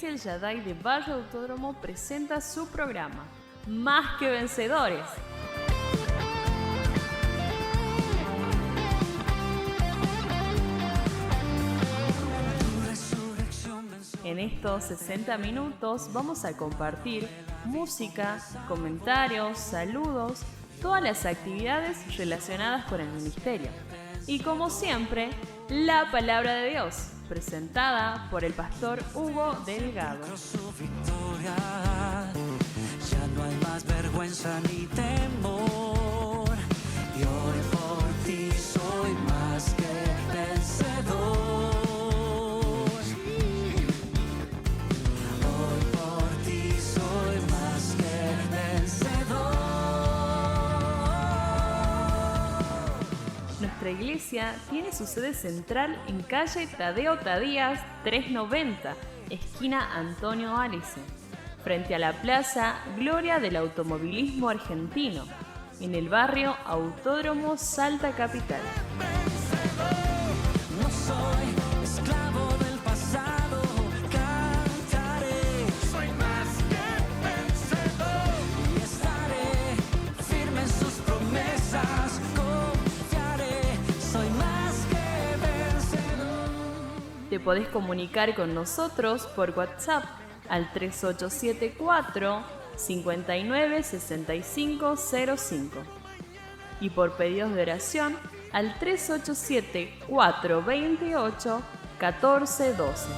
Iglesia El Shaddai de Barrio Autódromo presenta su programa, Más que Vencedores. En estos 60 minutos vamos a compartir música, comentarios, saludos, todas las actividades relacionadas con el ministerio. Y como siempre, la palabra de Dios, presentada por el pastor Hugo Delgado. Ya no hay más vergüenza ni temor, y hoy por ti soy más que vencedor. Hoy por ti soy más que vencedor. Nuestra iglesia tiene su sede central en calle Tadeo Tadías 390, esquina Antonio Alice, frente a la Plaza Gloria del Automovilismo Argentino, en el barrio Autódromo Salta Capital. No soy esclavo del pasado, cantaré, soy más que vencedor, y estaré firme en sus promesas, confiaré, soy más que vencedor. Te podés comunicar con nosotros por WhatsApp al 3874 59 65 05 y por pedidos de oración al 387 428 14 12.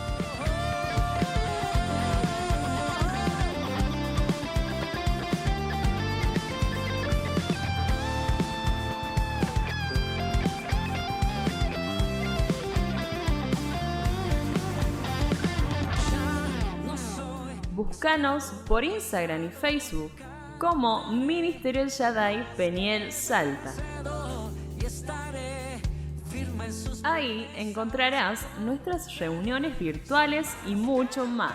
Búscanos por Instagram y Facebook como Ministerio El Shaddai Peniel Salta. Ahí encontrarás nuestras reuniones virtuales y mucho más.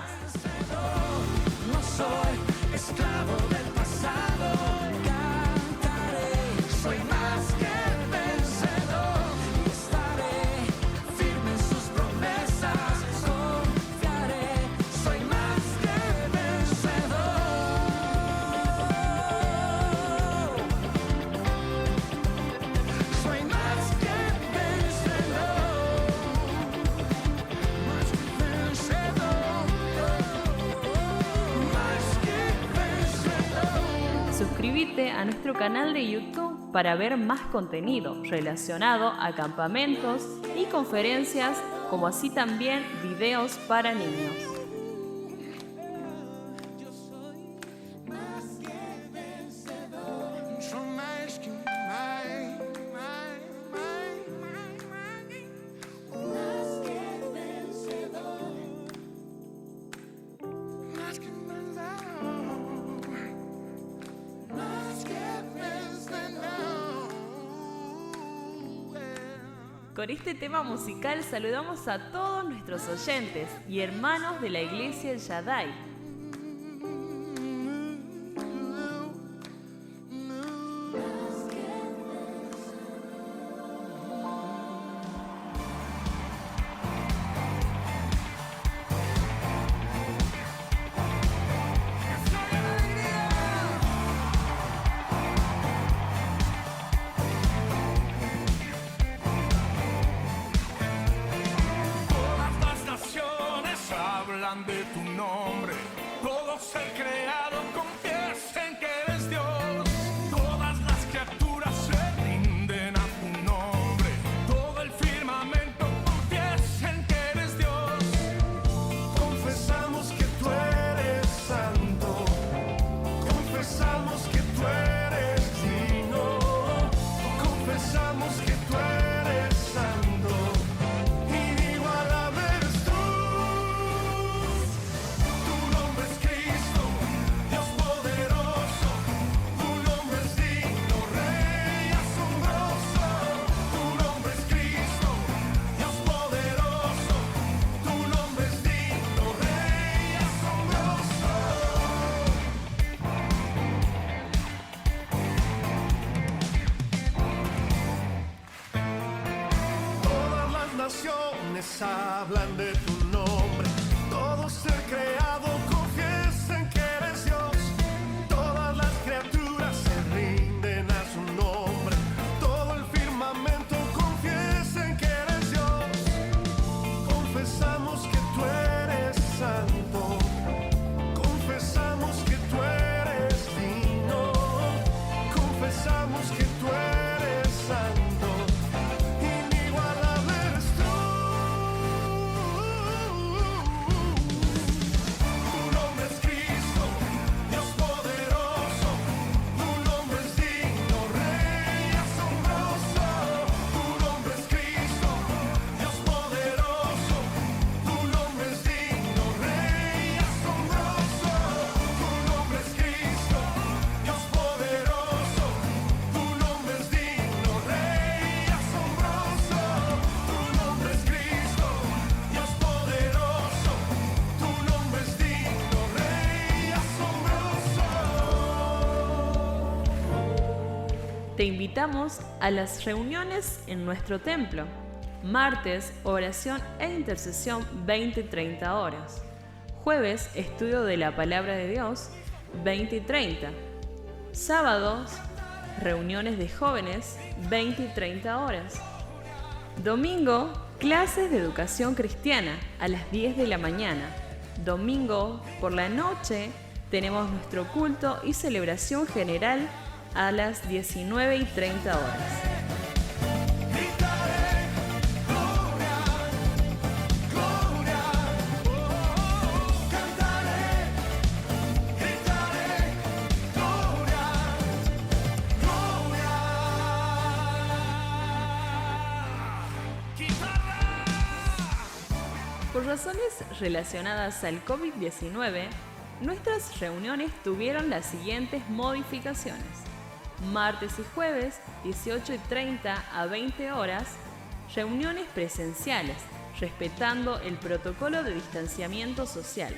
No soy esclavo del pasado, cantaré, soy más que vencedor, y estaré firme en sus promesas, confiaré, soy más que vencedor. Soy más que vencedor, más que vencedor, más que vencedor. Suscríbete a nuestro canal de YouTube para ver más contenido relacionado a campamentos y conferencias, como así también videos para niños. Con este tema musical saludamos a todos nuestros oyentes y hermanos de la Iglesia El Shaddai. Hablan de tu nombre, todo ser creado confiesen que eres Dios, todas las criaturas se rinden a tu nombre, todo el firmamento confiesen que eres Dios, confesamos que tú eres santo, confesamos que tú eres digno, confesamos que tú eres santo. Hablan de tu nombre, todo todo ser creado confiesen que eres Dios. Todas las criaturas se rinden a su nombre. Todo el firmamento confiesen que eres Dios. Confesamos que tú eres santo. Confesamos que tú eres digno. Confesamos que tú eres santo. Inigualable eres tú. Tu nombre es Cristo, Dios poderoso. Tu nombre es digno, Rey asombroso. Tu nombre es Cristo, Dios poderoso. Tu nombre es digno, Rey asombroso. Tu nombre es Cristo, Dios poderoso. Tu nombre es digno, Rey asombroso. Tu nombre es Cristo, Dios poderoso. Tu nombre es digno, Rey asombroso. Te invitamos a las reuniones en nuestro templo. Martes, oración e intercesión 20-30 horas. Jueves, estudio de la palabra de Dios 20-30. Sábados, reuniones de jóvenes 20-30 horas. Domingo, clases de educación cristiana a las 10 de la mañana. Domingo por la noche tenemos nuestro culto y celebración general a las 19:30 horas. Gritaré, gloria, gloria. Cantaré, gritaré, gloria, gloria. Guitarra. Por razones relacionadas al COVID-19, nuestras reuniones tuvieron las siguientes modificaciones. Martes y jueves, 18:30 a 20 horas, reuniones presenciales, respetando el protocolo de distanciamiento social.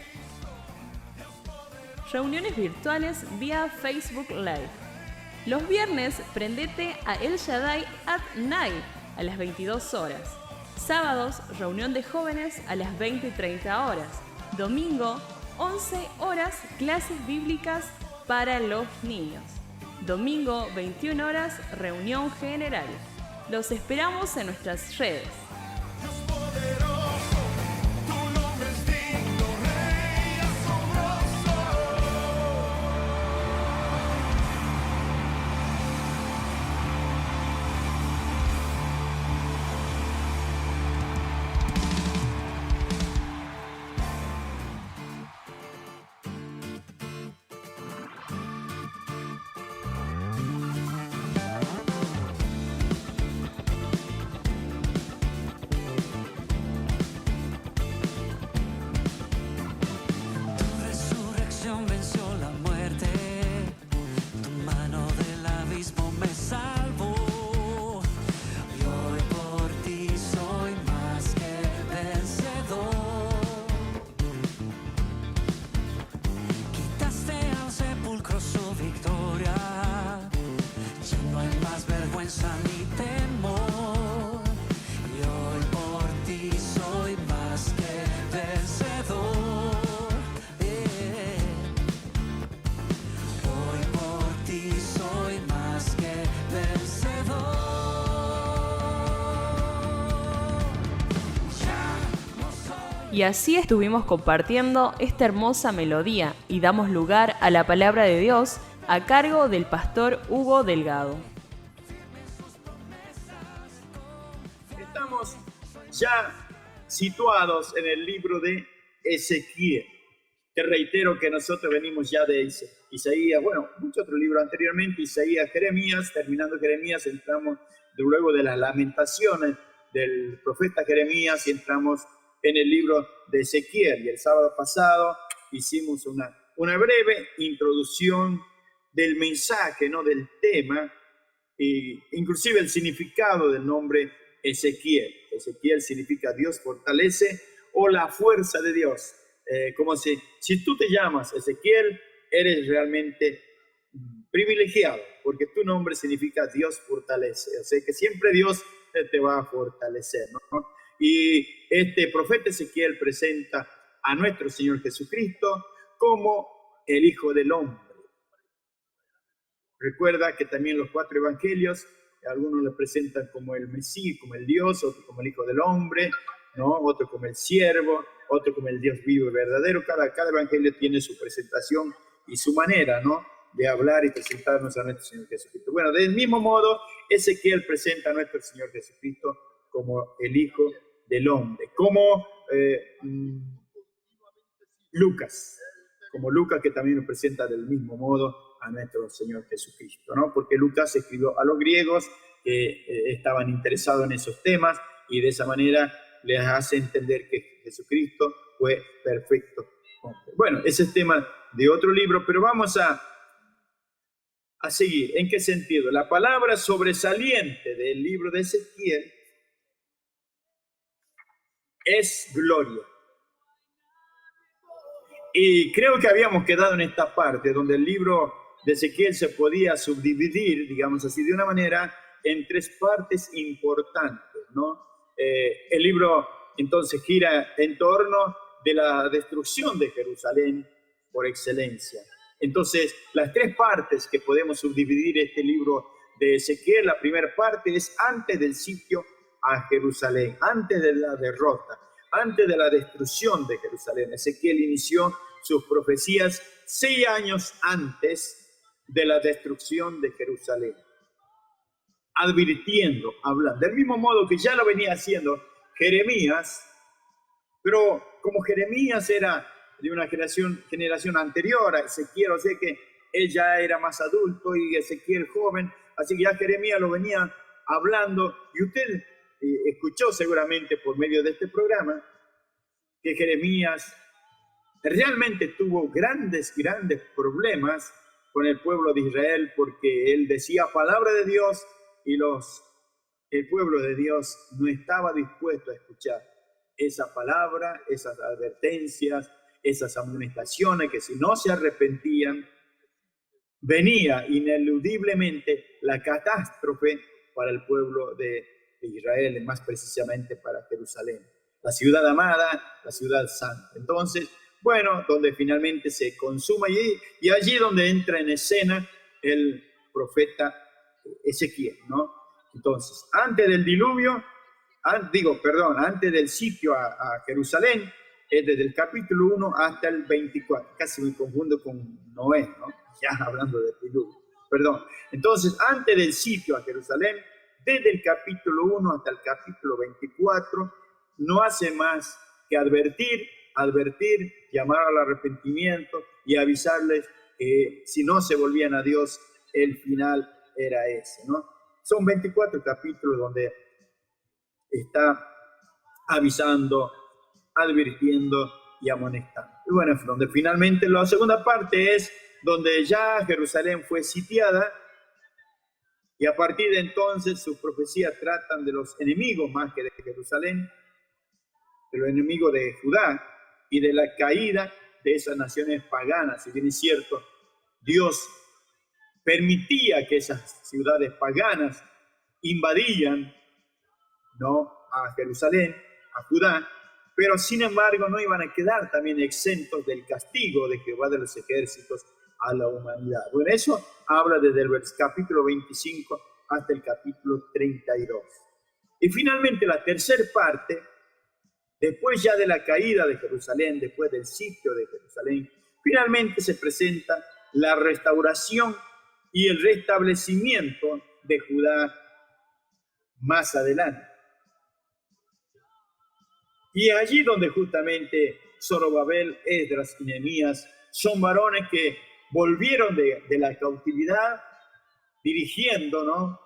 Reuniones virtuales vía Facebook Live. Los viernes, prendete a El Shaddai at Night a las 22 horas. Sábados, reunión de jóvenes a las 20:30 horas. Domingo, 11 horas, clases bíblicas para los niños. Domingo, 21 horas, reunión general. Los esperamos en nuestras redes. Dios poderoso, tu nombre es digno, Rey asombroso. Tu resurrección venció la muerte, tu mano del abismo me salvó. Y hoy por ti soy más que vencedor. Quitaste al sepulcro su victoria, ya no hay más vergüenza ni temor. Y hoy por ti soy más que vencedor. Hoy por ti soy más que vencedor. Ya no soy. Y así estuvimos compartiendo esta hermosa melodía y damos lugar a la palabra de Dios a cargo del pastor Hugo Delgado. Estamos ya situados en el libro de Ezequiel. Te reitero que nosotros venimos ya de Isaías, bueno, muchos otros libros anteriormente, Isaías, Jeremías, terminando Jeremías, entramos luego de las lamentaciones del profeta Jeremías y entramos en el libro de Ezequiel. Y el sábado pasado hicimos una breve introducción del mensaje, ¿no? Del tema, e inclusive el significado del nombre Ezequiel. Ezequiel significa Dios fortalece o la fuerza de Dios. Como si tú te llamas Ezequiel, eres realmente privilegiado, porque tu nombre significa Dios fortalece. O sea que siempre Dios te va a fortalecer, ¿no? Y este profeta Ezequiel presenta a nuestro Señor Jesucristo como el Hijo del Hombre. Recuerda que también los 4 evangelios, algunos le presentan como el Mesías, como el Dios, otro como el Hijo del Hombre, ¿no? Otro como el siervo, otro como el Dios vivo y verdadero. Cada evangelio tiene su presentación y su manera, ¿no?, de hablar y presentarnos a nuestro Señor Jesucristo. Bueno, del mismo modo, Ezequiel presenta a nuestro Señor Jesucristo como el Hijo del Hombre, como Lucas que también nos presenta del mismo modo a nuestro Señor Jesucristo, ¿no? Porque Lucas escribió a los griegos que estaban interesados en esos temas y de esa manera les hace entender que Jesucristo fue perfecto hombre. Bueno, ese es tema de otro libro, pero vamos a seguir. ¿En qué sentido? La palabra sobresaliente del libro de Ezequiel es gloria. Y creo que habíamos quedado en esta parte donde el libro de Ezequiel se podía subdividir, digamos así, de una manera en 3 partes importantes, ¿no? El libro entonces gira en torno de la destrucción de Jerusalén por excelencia. Entonces, las 3 partes que podemos subdividir este libro de Ezequiel, la primera parte es antes del sitio a Jerusalén, antes de la derrota, antes de la destrucción de Jerusalén. Ezequiel inició sus profecías 6 años antes de la destrucción de Jerusalén, advirtiendo, hablando, del mismo modo que ya lo venía haciendo Jeremías, pero como Jeremías era de una generación anterior a Ezequiel, o sea que él ya era más adulto y Ezequiel joven, así que ya Jeremías lo venía hablando, y usted escuchó seguramente por medio de este programa que Jeremías realmente tuvo grandes problemas con el pueblo de Israel, porque él decía palabra de Dios y el pueblo de Dios no estaba dispuesto a escuchar esa palabra, esas advertencias, esas amonestaciones, que si no se arrepentían, venía ineludiblemente la catástrofe para el pueblo de Israel, más precisamente para Jerusalén, la ciudad amada, la ciudad santa. Entonces, bueno, donde finalmente se consuma y allí donde entra en escena el profeta Ezequiel, ¿no? Entonces, antes del diluvio, antes del sitio a Jerusalén, es desde el capítulo 1 hasta el 24. Casi me confundo con Noé, ¿no? Ya hablando del diluvio. Perdón. Entonces, antes del sitio a Jerusalén, desde el capítulo 1 hasta el capítulo 24, no hace más que advertir, llamar al arrepentimiento y avisarles que si no se volvían a Dios, el final era ese, ¿no? Son 24 capítulos donde está avisando, advirtiendo y amonestando. Y bueno, donde finalmente la segunda parte es donde ya Jerusalén fue sitiada, y a partir de entonces sus profecías tratan de los enemigos más que de Jerusalén, de los enemigos de Judá y de la caída de esas naciones paganas. Si bien es cierto, Dios permitía que esas ciudades paganas invadían, ¿no?, a Jerusalén, a Judá, pero sin embargo no iban a quedar también exentos del castigo de Jehová de los ejércitos a la humanidad. Bueno, eso habla desde el capítulo 25 hasta el capítulo 32. Y finalmente la tercera parte, después ya de la caída de Jerusalén, después del sitio de Jerusalén, finalmente se presenta la restauración y el restablecimiento de Judá más adelante. Y allí donde justamente Zorobabel, Esdras y Nehemías son varones que volvieron de la cautividad, dirigiendo, ¿no?,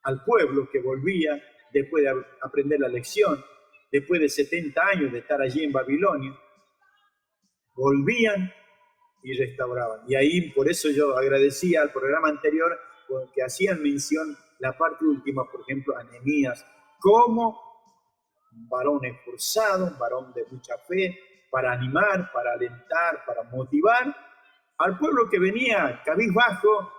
al pueblo que volvía después de aprender la lección, después de 70 años de estar allí en Babilonia, volvían y restauraban. Y ahí, por eso yo agradecía al programa anterior, porque hacían mención la parte última, por ejemplo, a Nehemías, como un varón esforzado, un varón de mucha fe, para animar, para alentar, para motivar al pueblo que venía cabizbajo,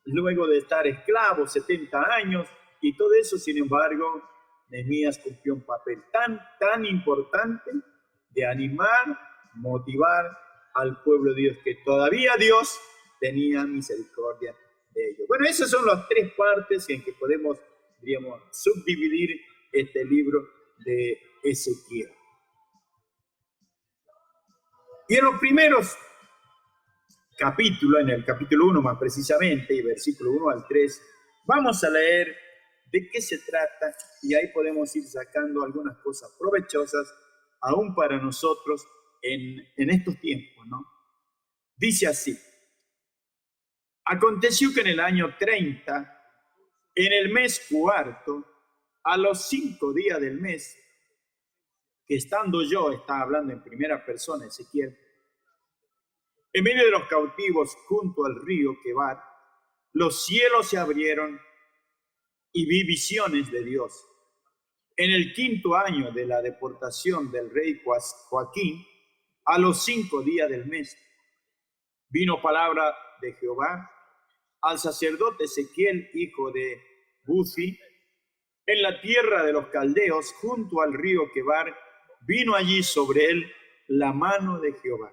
luego de estar esclavo 70 años, y todo eso. Sin embargo, Nehemías cumplió un papel tan importante de animar, motivar al pueblo de Dios, que todavía Dios tenía misericordia de ellos. Bueno, esas son las tres partes en que podemos, diríamos, subdividir este libro de Ezequiel. Y en los primeros capítulos, en el capítulo 1 más precisamente, y versículo 1 al 3, vamos a leer de qué se trata y ahí podemos ir sacando algunas cosas provechosas aún para nosotros en estos tiempos, ¿no? Dice así: aconteció que en el año 30, en el mes cuarto, a los 5 días del mes, que estando yo, está hablando en primera persona Ezequiel, en medio de los cautivos junto al río Quebar, los cielos se abrieron y vi visiones de Dios. En el 5º año de la deportación del rey Joaquín, a los 5 días del mes, vino palabra de Jehová al sacerdote Ezequiel, hijo de Buzi, en la tierra de los caldeos, junto al río Quebar. Vino allí sobre él la mano de Jehová.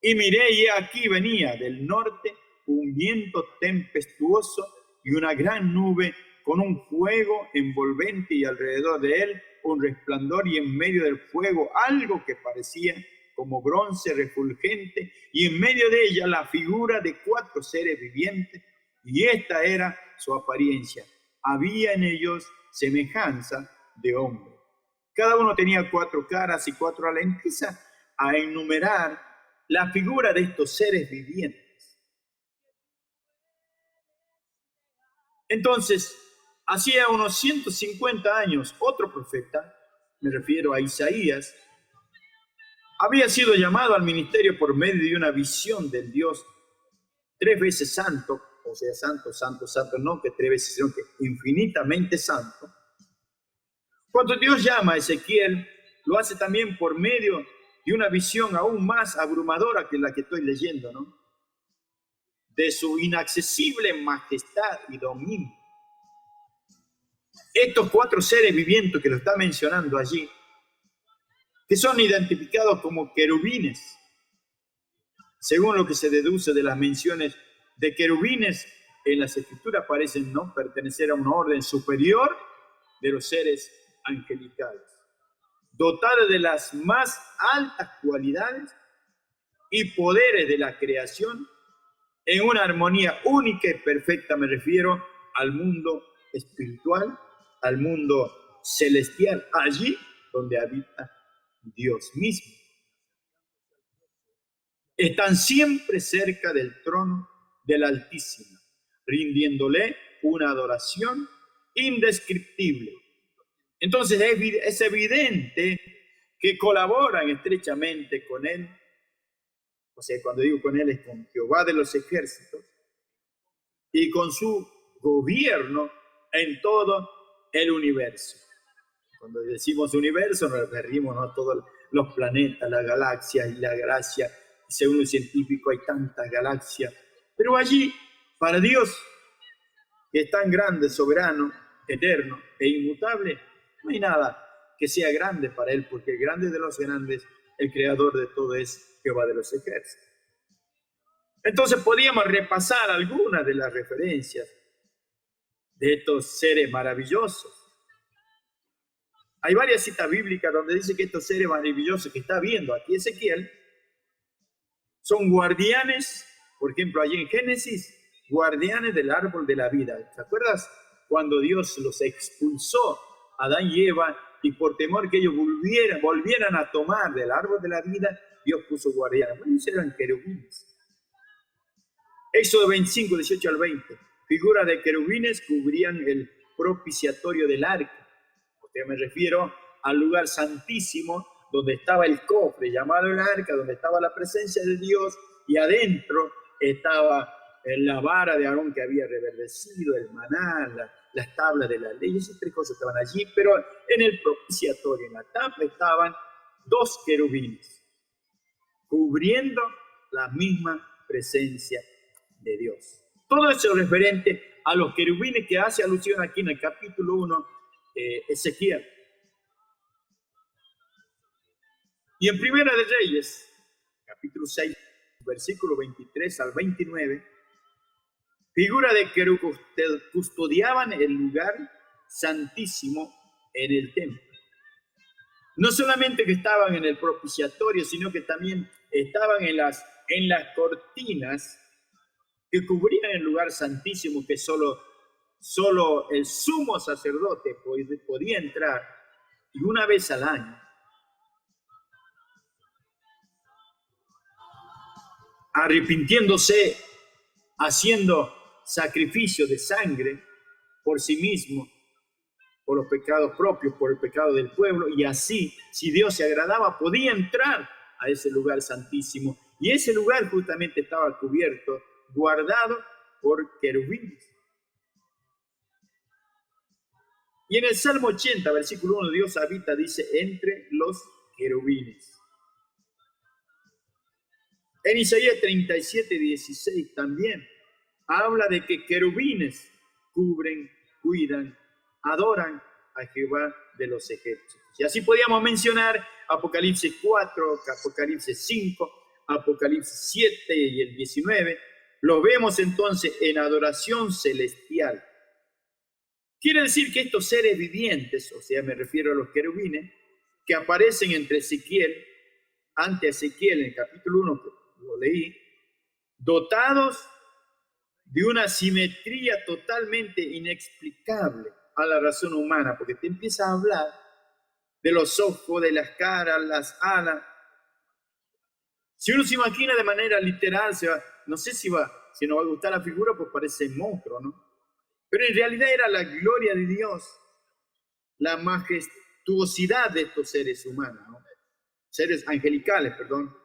Y miré, y aquí venía del norte un viento tempestuoso y una gran nube con un fuego envolvente, y alrededor de él un resplandor, y en medio del fuego algo que parecía como bronce refulgente, y en medio de ella la figura de 4 seres vivientes, y esta era su apariencia. Había en ellos semejanza de hombre. Cada uno tenía 4 caras y 4 alas. Empieza a enumerar la figura de estos seres vivientes. Entonces, hacía unos 150 años, otro profeta, me refiero a Isaías, había sido llamado al ministerio por medio de una visión del Dios 3 veces santo, o sea, santo, santo, santo, no que 3 veces, sino que infinitamente santo. Cuando Dios llama a Ezequiel, lo hace también por medio de una visión aún más abrumadora que la que estoy leyendo, ¿no? De su inaccesible majestad y dominio. Estos 4 seres vivientes que lo está mencionando allí, que son identificados como querubines, según lo que se deduce de las menciones de querubines en las escrituras, parecen no pertenecer a un orden superior de los seres angelicales, dotados de las más altas cualidades y poderes de la creación, en una armonía única y perfecta. Me refiero al mundo espiritual, al mundo celestial, allí donde habita Dios mismo. Están siempre cerca del trono del Altísimo, rindiéndole una adoración indescriptible. Entonces es evidente que colaboran estrechamente con él. O sea, cuando digo con él es con Jehová de los ejércitos y con su gobierno en todo el universo. Cuando decimos universo nos referimos a todos los planetas, las galaxias y la galaxia. Según el científico hay tantas galaxias. Pero allí, para Dios, que es tan grande, soberano, eterno e inmutable, no hay nada que sea grande para él, porque el grande de los grandes, el creador de todo, es Jehová de los ejércitos. Entonces podíamos repasar algunas de las referencias de estos seres maravillosos. Hay varias citas bíblicas donde dice que estos seres maravillosos que está viendo aquí Ezequiel son guardianes, por ejemplo, allí en Génesis, guardianes del árbol de la vida. ¿Te acuerdas cuando Dios los expulsó, Adán y Eva, y por temor que ellos volvieran a tomar del árbol de la vida, Dios puso guardianes? Bueno, ellos eran querubines. Éxodo 25, 18 al 20. Figuras de querubines cubrían el propiciatorio del arca. O sea, me refiero al lugar santísimo donde estaba el cofre llamado el arca, donde estaba la presencia de Dios, y adentro estaba la vara de Aarón que había reverdecido, el maná, las tablas de la ley. Esas 3 cosas estaban allí, pero en el propiciatorio, en la tapa, estaban 2 querubines cubriendo la misma presencia de Dios. Todo eso referente a los querubines que hace alusión aquí en el capítulo 1 Ezequiel. Y en Primera de Reyes, capítulo 6, versículo 23 al 29, figura de que custodiaban el lugar santísimo en el templo. No solamente que estaban en el propiciatorio, sino que también estaban en las cortinas que cubrían el lugar santísimo, que solo el sumo sacerdote podía entrar, y una vez al año, arrepintiéndose, haciendo sacrificio de sangre por sí mismo, por los pecados propios, por el pecado del pueblo, y así, si Dios se agradaba, podía entrar a ese lugar santísimo. Y ese lugar justamente estaba cubierto, guardado por querubines. Y en el Salmo 80, versículo 1, Dios habita, dice, entre los querubines. En Isaías 37, 16 también habla de que querubines cubren, cuidan, adoran a Jehová de los ejércitos. Y así podíamos mencionar Apocalipsis 4, Apocalipsis 5, Apocalipsis 7 y el 19. Lo vemos entonces en adoración celestial. Quiere decir que estos seres vivientes, o sea, me refiero a los querubines, que aparecen ante Ezequiel en el capítulo 1, que lo leí, dotados de una simetría totalmente inexplicable a la razón humana, porque te empieza a hablar de los ojos, de las caras, las alas. Si uno se imagina de manera literal, no sé si nos va a gustar la figura, pues parece monstruo, ¿no? Pero en realidad era la gloria de Dios, la majestuosidad de estos seres humanos, ¿no? Seres angelicales, perdón,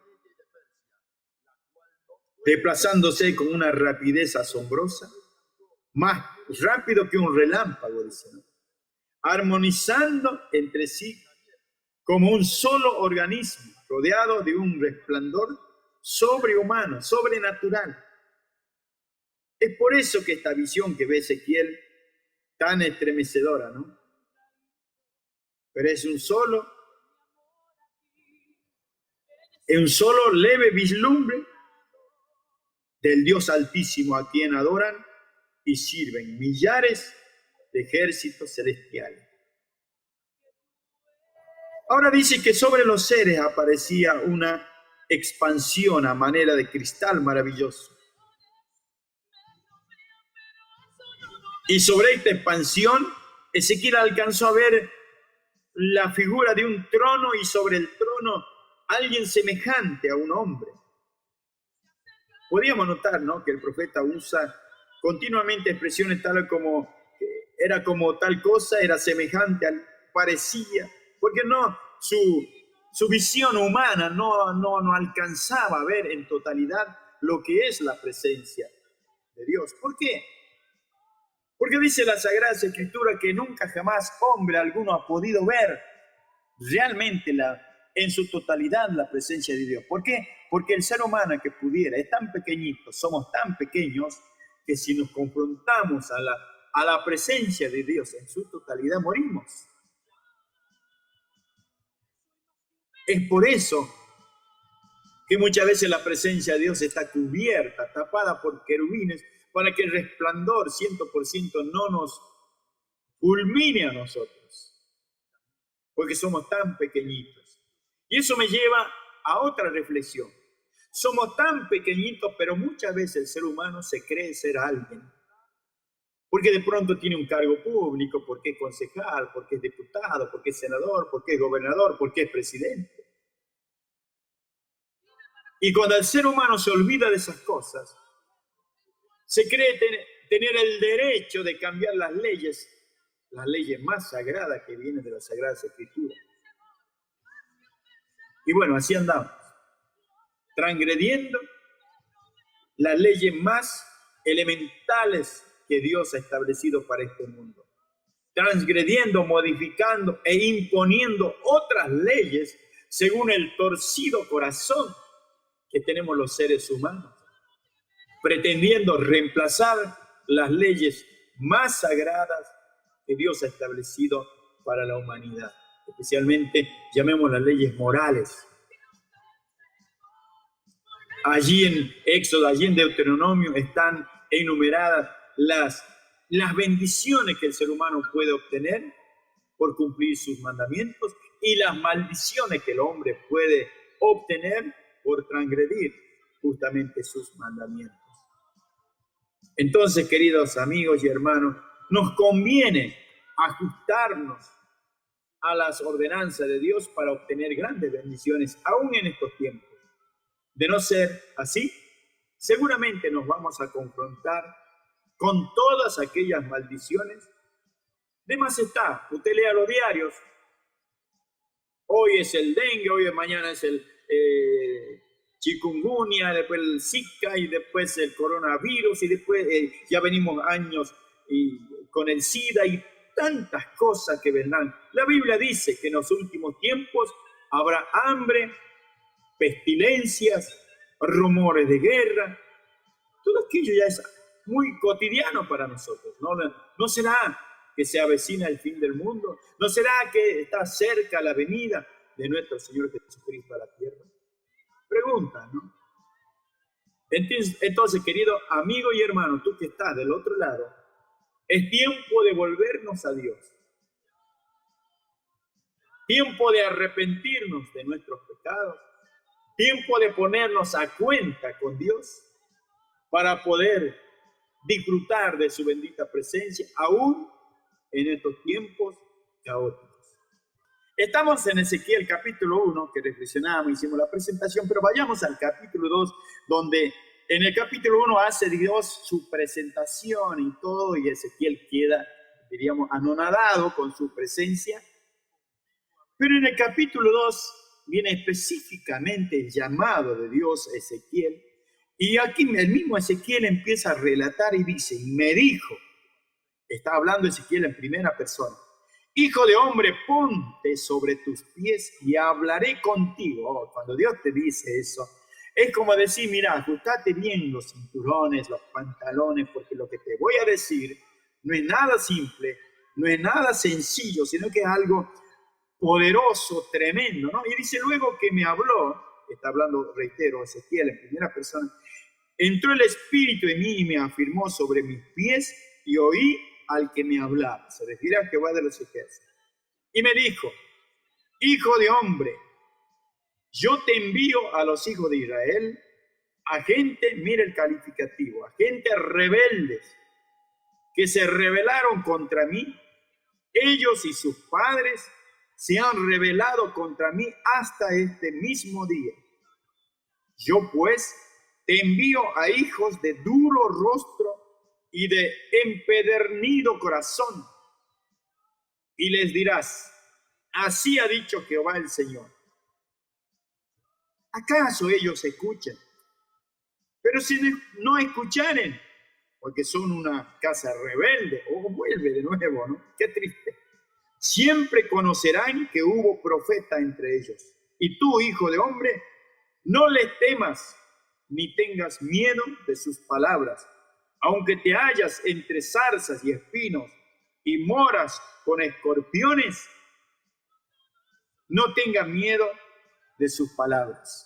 desplazándose con una rapidez asombrosa, más rápido que un relámpago, dice, ¿no? Armonizando entre sí como un solo organismo, rodeado de un resplandor sobrehumano, sobrenatural. Es por eso que esta visión que ve Ezequiel, tan estremecedora, ¿no? Pero es un solo leve vislumbre del Dios Altísimo, a quien adoran y sirven millares de ejércitos celestiales. Ahora dice que sobre los seres aparecía una expansión a manera de cristal maravilloso. Y sobre esta expansión, Ezequiel alcanzó a ver la figura de un trono, y sobre el trono alguien semejante a un hombre. Podíamos notar, ¿no?, que el profeta usa continuamente expresiones tal como era como tal cosa, era semejante, parecía, porque no, su visión humana no alcanzaba a ver en totalidad lo que es la presencia de Dios. ¿Por qué? Porque dice la Sagrada Escritura que nunca jamás hombre alguno ha podido ver realmente en su totalidad la presencia de Dios. ¿Por qué? Porque el ser humano que pudiera es tan pequeñito, somos tan pequeños, que si nos confrontamos a la presencia de Dios en su totalidad, morimos. Es por eso que muchas veces la presencia de Dios está cubierta, tapada por querubines, para que el resplandor 100% no nos fulmine a nosotros, porque somos tan pequeñitos. Y eso me lleva a otra reflexión. Somos tan pequeñitos, pero muchas veces el ser humano se cree ser alguien, porque de pronto tiene un cargo público, porque es concejal, porque es diputado, porque es senador, porque es gobernador, porque es presidente. Y cuando el ser humano se olvida de esas cosas, se cree tener el derecho de cambiar las leyes más sagradas que vienen de las Sagradas Escrituras. Y bueno, así andamos, transgrediendo las leyes más elementales que Dios ha establecido para este mundo, transgrediendo, modificando e imponiendo otras leyes según el torcido corazón que tenemos los seres humanos, pretendiendo reemplazar las leyes más sagradas que Dios ha establecido para la humanidad, especialmente llamemos las leyes morales Allí en Éxodo, allí en Deuteronomio están enumeradas las bendiciones que el ser humano puede obtener por cumplir sus mandamientos y las maldiciones que el hombre puede obtener por transgredir justamente sus mandamientos. Entonces, queridos amigos y hermanos, nos conviene ajustarnos a las ordenanzas de Dios para obtener grandes bendiciones, aún en estos tiempos. De no ser así, seguramente nos vamos a confrontar con todas aquellas maldiciones. De más está, usted lea los diarios, hoy es el dengue, mañana es el chikungunya, después el Zika y después el coronavirus y después ya venimos años con el SIDA y tantas cosas que vendrán. La Biblia dice que en los últimos tiempos habrá hambre, pestilencias, rumores de guerra. Todo aquello ya es muy cotidiano para nosotros. ¿No será que se avecina el fin del mundo? ¿No será que está cerca la venida de nuestro Señor Jesucristo a la tierra? Pregunta, ¿no? Entonces, querido amigo y hermano, tú que estás del otro lado, es tiempo de volvernos a Dios. Tiempo de arrepentirnos de nuestros pecados. Tiempo de ponernos a cuenta con Dios para poder disfrutar de su bendita presencia, aún en estos tiempos caóticos. Estamos en Ezequiel capítulo 1, que reflexionábamos, hicimos la presentación, pero vayamos al capítulo 2, donde en el capítulo 1 hace Dios su presentación y todo, y Ezequiel queda, diríamos, anonadado con su presencia. Pero en el capítulo 2 viene específicamente el llamado de Dios a Ezequiel, y aquí el mismo Ezequiel empieza a relatar y dice, me dijo, está hablando Ezequiel en primera persona, hijo de hombre, ponte sobre tus pies y hablaré contigo. Cuando Dios te dice eso, es como decir, mira, ajustate bien los cinturones, los pantalones, porque lo que te voy a decir no es nada simple, no es nada sencillo, sino que es algo poderoso, tremendo, ¿no? Y dice, luego que me habló, está hablando, reitero, Ezequiel en primera persona, entró el Espíritu en mí y me afirmó sobre mis pies y oí al que me hablaba. Se refiere a Jehová de los ejércitos. Y me dijo, hijo de hombre, yo te envío a los hijos de Israel, a gente, mira el calificativo, a gente rebeldes, que se rebelaron contra mí. Ellos y sus padres se han rebelado contra mí hasta este mismo día. Yo pues te envío a hijos de duro rostro y de empedernido corazón, y les dirás, así ha dicho Jehová el Señor. ¿Acaso ellos escuchan? Pero si no escucharen, porque son una casa rebelde, vuelve de nuevo, ¿no? Qué triste. Siempre conocerán que hubo profeta entre ellos. Y tú, hijo de hombre, no les temas, ni tengas miedo de sus palabras, aunque te hallas entre zarzas y espinos y moras con escorpiones, no tengas miedo de sus palabras,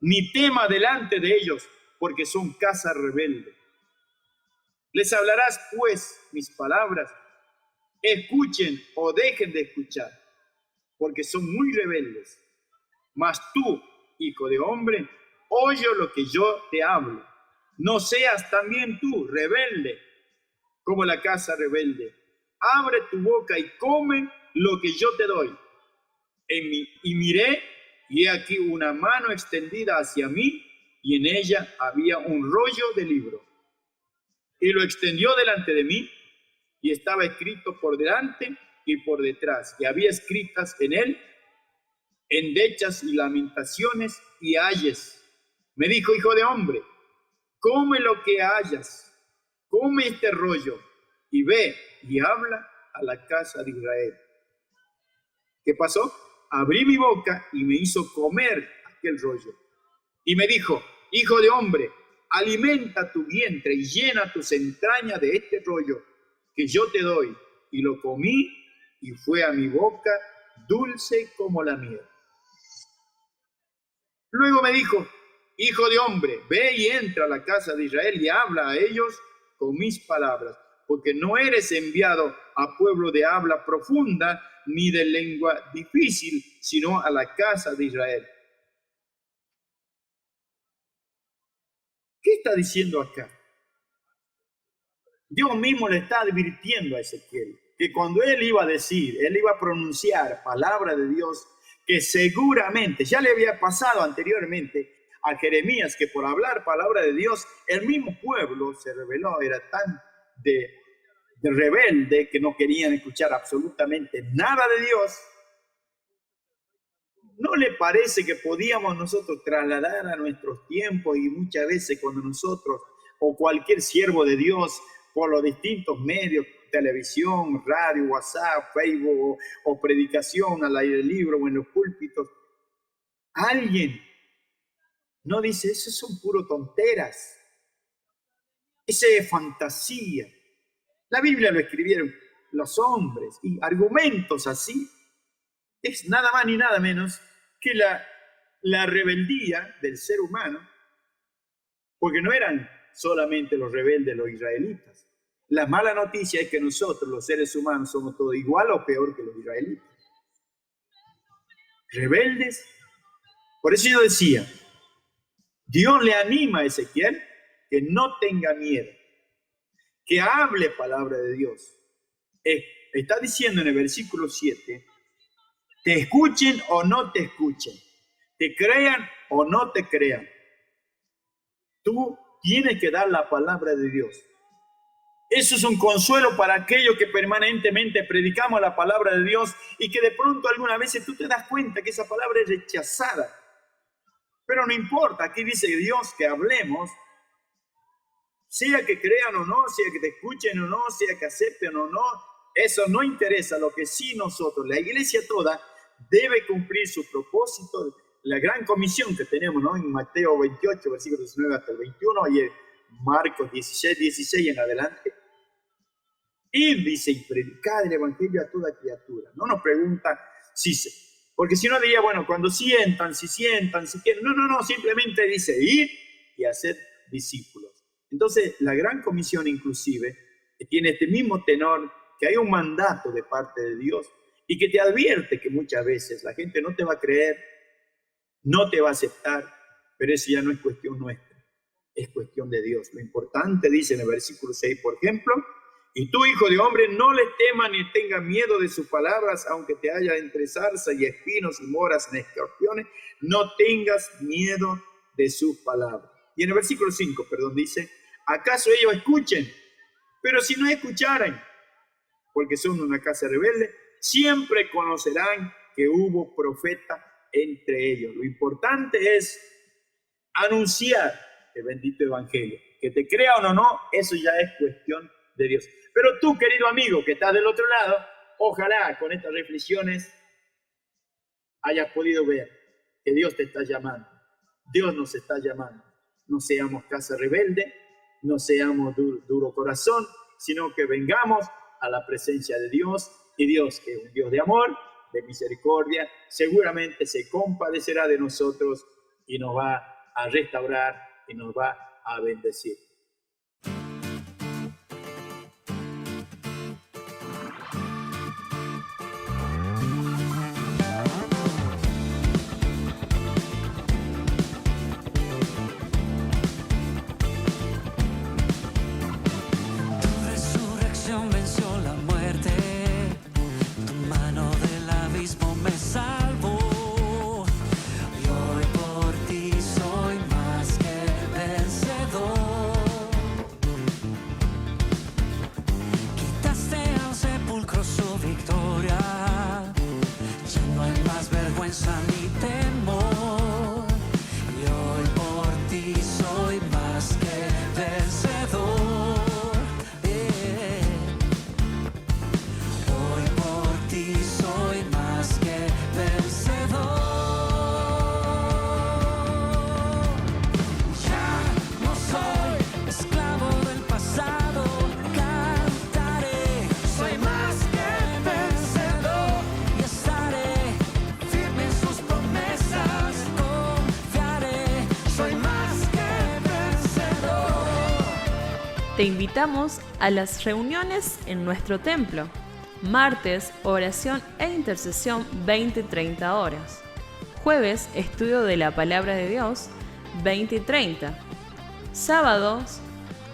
ni tema delante de ellos, porque son casa rebelde. Les hablarás pues mis palabras, escuchen o dejen de escuchar, porque son muy rebeldes. Mas tú, hijo de hombre, oye lo que yo te hablo. No seas también tú rebelde como la casa rebelde. Abre tu boca y come lo que yo te doy. Y miré, y he aquí una mano extendida hacia mí, y en ella había un rollo de libro. Y lo extendió delante de mí, y estaba escrito por delante y por detrás, y había escritas en él endechas y lamentaciones y ayes. Me dijo, hijo de hombre, come lo que hayas, come este rollo, y ve y habla a la casa de Israel. ¿Qué pasó? Abrí mi boca y me hizo comer aquel rollo. Y me dijo, hijo de hombre, alimenta tu vientre y llena tus entrañas de este rollo que yo te doy. Y lo comí y fue a mi boca dulce como la miel. Luego me dijo, hijo de hombre, ve y entra a la casa de Israel y habla a ellos con mis palabras, porque no eres enviado a pueblo de habla profunda ni de lengua difícil, sino a la casa de Israel. ¿Qué está diciendo acá? Dios mismo le está advirtiendo a Ezequiel que cuando él iba a decir, él iba a pronunciar palabra de Dios, que seguramente ya le había pasado anteriormente a Jeremías, que por hablar palabra de Dios, el mismo pueblo se rebeló, era tan de rebelde que no querían escuchar absolutamente nada de Dios. ¿No le parece que podíamos nosotros trasladar a nuestros tiempos y muchas veces cuando nosotros o cualquier siervo de Dios por los distintos medios, televisión, radio, WhatsApp, Facebook o predicación al aire libre o en los púlpitos, alguien no dice, eso son puro tonteras, esa es fantasía? La Biblia lo escribieron los hombres y argumentos así es nada más ni nada menos que la rebeldía del ser humano, porque no eran solamente los rebeldes los israelitas. La mala noticia es que nosotros, los seres humanos, somos todos igual o peor que los israelitas. Rebeldes. Por eso yo decía, Dios le anima a Ezequiel que no tenga miedo, que hable palabra de Dios. Está diciendo en el versículo 7, te escuchen o no te escuchen, te crean o no te crean. Tú tienes que dar la palabra de Dios. Eso es un consuelo para aquellos que permanentemente predicamos la palabra de Dios y que de pronto algunas veces tú te das cuenta que esa palabra es rechazada. Pero no importa, aquí dice Dios que hablemos, sea que crean o no, sea que te escuchen o no, sea que acepten o no, eso no interesa. Lo que sí nosotros, la iglesia toda, debe cumplir su propósito, la gran comisión que tenemos, ¿no? En Mateo 28, versículos 19 hasta el 21, y en Marcos 16 en adelante. Ir, dice, y predicar el evangelio a toda criatura. No nos pregunta si se... Porque si no diría, bueno, cuando sientan, si quieren. No, simplemente dice ir y hacer discípulos. Entonces, la gran comisión inclusive tiene este mismo tenor, que hay un mandato de parte de Dios y que te advierte que muchas veces la gente no te va a creer, no te va a aceptar, pero eso ya no es cuestión nuestra, es cuestión de Dios. Lo importante, dice en el versículo 6, por ejemplo, y tú, hijo de hombre, no le temas ni tengas miedo de sus palabras, aunque te haya entre zarza y espinos y moras en escorpiones, no tengas miedo de sus palabras. Y en el versículo 5, dice, ¿acaso ellos escuchen? Pero si no escucharan, porque son una casa rebelde, siempre conocerán que hubo profeta entre ellos. Lo importante es anunciar el bendito evangelio. Que te crean o no, eso ya es cuestión de Dios. Pero tú, querido amigo, que estás del otro lado, ojalá con estas reflexiones hayas podido ver que Dios te está llamando. Dios nos está llamando. No seamos casa rebelde, no seamos duro corazón, sino que vengamos a la presencia de Dios, y Dios, que es un Dios de amor, de misericordia, seguramente se compadecerá de nosotros y nos va a restaurar y nos va a bendecir. Salvó, y hoy por ti soy más que vencedor. te invitamos a las reuniones en nuestro templo. Martes, oración e intercesión 20-30 horas. Jueves, estudio de la Palabra de Dios 20-30. Sábados,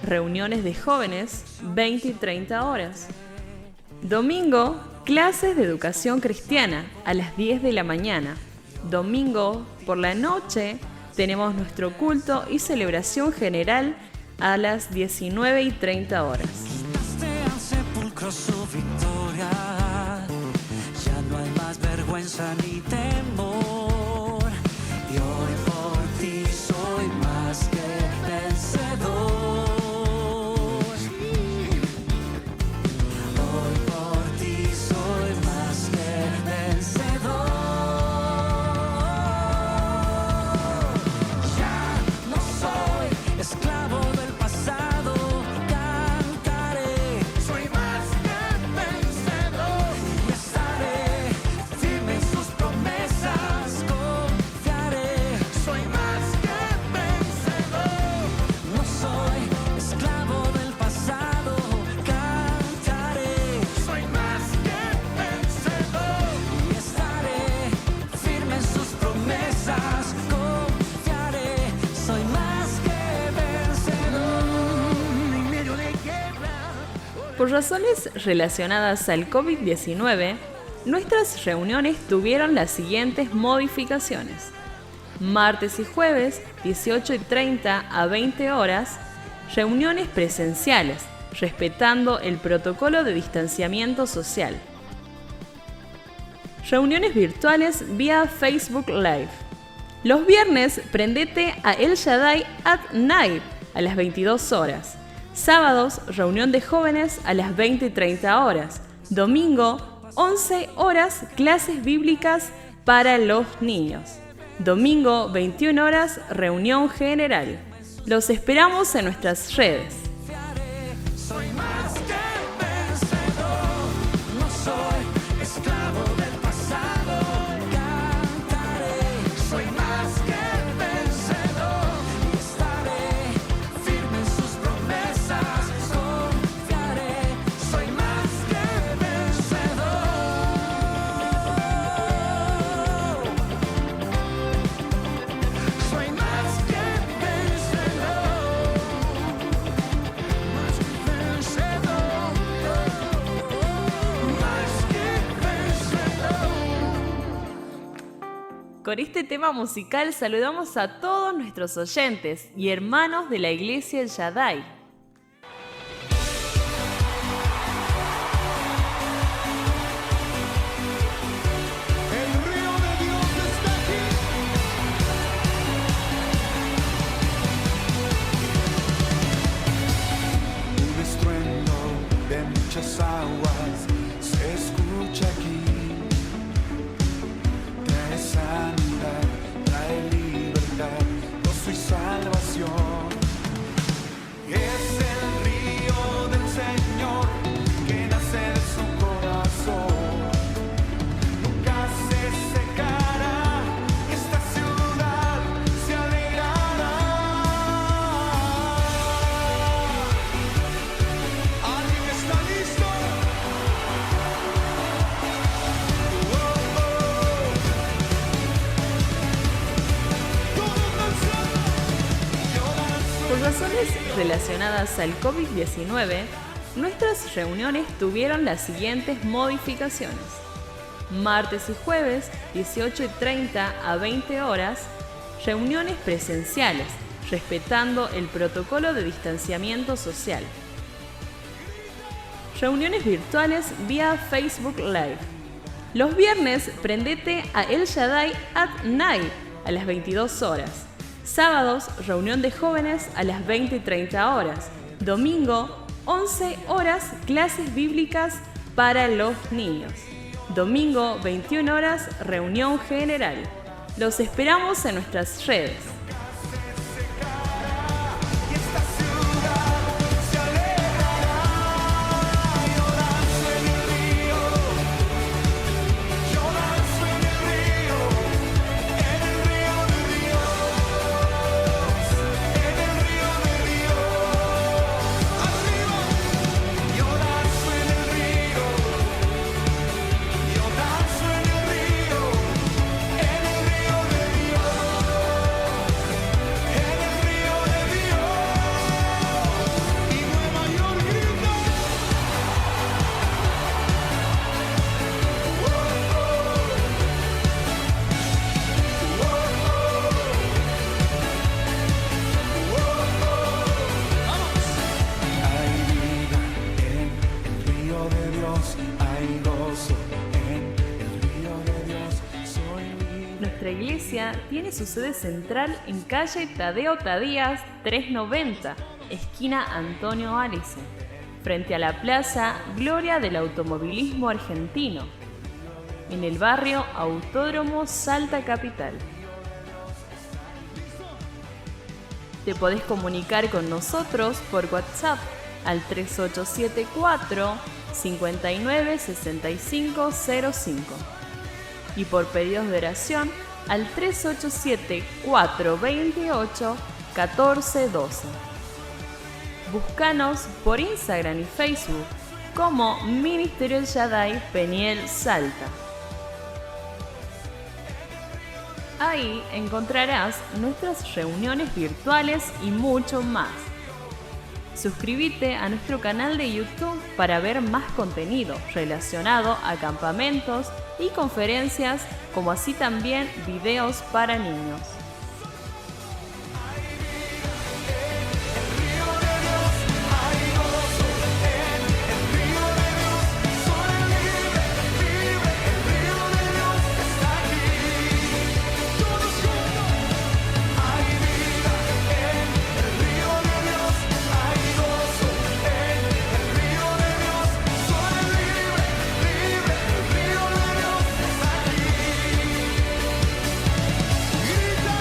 reuniones de jóvenes 20-30 horas. Domingo, clases de educación cristiana a las 10 de la mañana. Domingo por la noche tenemos nuestro culto y celebración general a las 19:30 horas. Quitaste al sepulcro su victoria, ya no hay más vergüenza ni temor, y hoy por ti soy más que vencedor. Hoy por ti soy más que vencedor. Ya no soy esclavo del pasado, cantaré, soy más que vencedor, y estaré firme en sus promesas, confiaré, soy más que vencedor. No soy esclavo del pasado, cantaré, soy más que vencedor, y estaré firme en sus promesas, confiaré, soy más que vencedor. En medio de guerra. Por razones relacionadas al COVID-19, nuestras reuniones tuvieron las siguientes modificaciones. Martes y jueves, 18:30 a 20 horas, reuniones presenciales, respetando el protocolo de distanciamiento social. Reuniones virtuales vía Facebook Live. Los viernes, prendete a El Shaddai at Night a las 22 horas. Sábados, reunión de jóvenes a las 20:30 horas. Domingo, 11 horas, clases bíblicas para los niños. Domingo, 21 horas, reunión general. Los esperamos en nuestras redes. Soy más que vencedor, no soy esclavo del pasado, cantaré, soy más que vencedor, y estaré firme en sus promesas, confiaré, soy más que vencedor. Soy más que vencedor. Más que vencedor, más que vencedor. Con este tema musical saludamos a todos nuestros oyentes y hermanos de la Iglesia El Shaddai. El río de Dios está aquí. Un estruendo de muchas aguas se escucha aquí. Trae sanidad, trae libertad, gozo y salvación. Es el río del Señor que nace de su corazón. Nunca se secará, esta ciudad se alegrará. ¿Alguien está listo? Por razones relacionadas al COVID-19, nuestras reuniones tuvieron las siguientes modificaciones. Martes y jueves, 18:30 a 20 horas, reuniones presenciales, respetando el protocolo de distanciamiento social. Reuniones virtuales vía Facebook Live. Los viernes, prendete a El Shaddai at Night a las 22 horas. Sábados, reunión de jóvenes a las 20:30 horas. Domingo, 11 horas, clases bíblicas para los niños. Domingo, 21 horas, reunión general. Los esperamos en nuestras redes. Arriba nuestra iglesia tiene su sede central en calle Tadeo Tadías 390, esquina Antonio Allison, frente a la Plaza Gloria del Automovilismo Argentino, en el barrio Autódromo Salta Capital. Te podés comunicar con nosotros por WhatsApp al 3874 59 6505 y por pedidos de oración al 387 428 1412. Búscanos por Instagram y Facebook como Ministerio El Shaddai Peniel Salta. Ahí encontrarás nuestras reuniones virtuales y mucho más. Suscríbete a nuestro canal de YouTube para ver más contenido relacionado a campamentos y conferencias, como así también videos para niños. Grita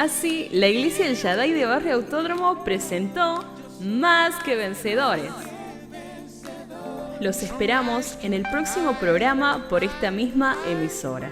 Así, la Iglesia del Shaddai de Barrio Autódromo presentó Más que Vencedores. Los esperamos en el próximo programa por esta misma emisora.